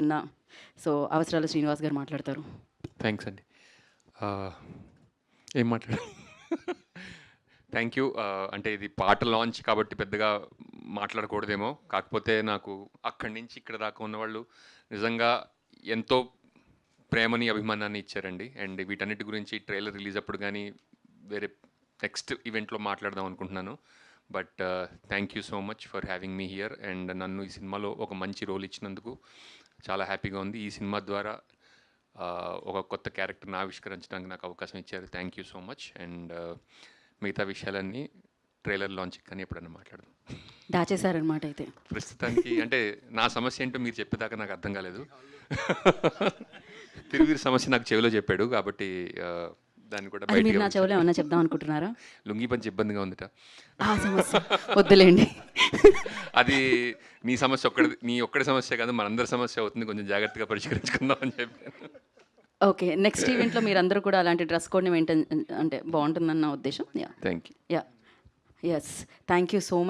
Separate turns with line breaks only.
చేయబోతున్న సో అవసరాల శ్రీనివాస్ గారు మాట్లాడతారు.
థ్యాంక్స్ అండి. ఏం మాట్లాడాలి? Thank you. అంటే ఇది పాట లాంచ్ కాబట్టి పెద్దగా మాట్లాడకూడదేమో. కాకపోతే నాకు అక్కడి నుంచి ఇక్కడ దాకా ఉన్నవాళ్ళు నిజంగా ఎంతో ప్రేమని, అభిమానాన్ని ఇచ్చారండి. అండ్ వీటన్నిటి గురించి ట్రైలర్ రిలీజ్ అప్పుడు కానీ వేరే నెక్స్ట్ ఈవెంట్లో మాట్లాడదాం అనుకుంటున్నాను. But thank you so much for having me here. And నన్ను ఈ సినిమాలో ఒక మంచి రోల్ ఇచ్చినందుకు చాలా హ్యాపీగా ఉంది. ఈ సినిమా ద్వారా ఒక కొత్త క్యారెక్టర్ని ఆవిష్కరించడానికి నాకు అవకాశం ఇచ్చారు. Thank you so much. And మిగతా విషయాలన్నీ ట్రైలర్ లాంచ్ కానీ ఎప్పుడన్నా మాట్లాడదాం.
దాచేశారనమాట అయితే.
ప్రస్తుతానికి అంటే నా సమస్య ఏంటో మీరు చెప్పేదాకా నాకు అర్థం కాలేదు. తిరువీరి సమస్య నాకు చెవిలో చెప్పాడు కాబట్టి దాన్ని కూడా
అది మీరు నా చెవిలో ఏమన్నా చెప్దాం అనుకుంటున్నారా?
లుంగి పంచి ఇబ్బందిగా ఉందిట.
ఆ సమస్య వద్దులేండి.
అది నీ సమస్య నీ ఒక్కడి సమస్య కాదు, మనందరి సమస్య అవుతుంది. కొంచెం జాగ్రత్తగా పరిష్కరించుకుందాం అని చెప్పాను.
ఓకే, నెక్స్ట్ ఈవెంట్లో మీరందరూ కూడా అలాంటి డ్రెస్ కోడ్ని మెయింటైన్ అంటే బాగుంటుందన్న ఉద్దేశం.
Thank you.
Yes, thank you so much.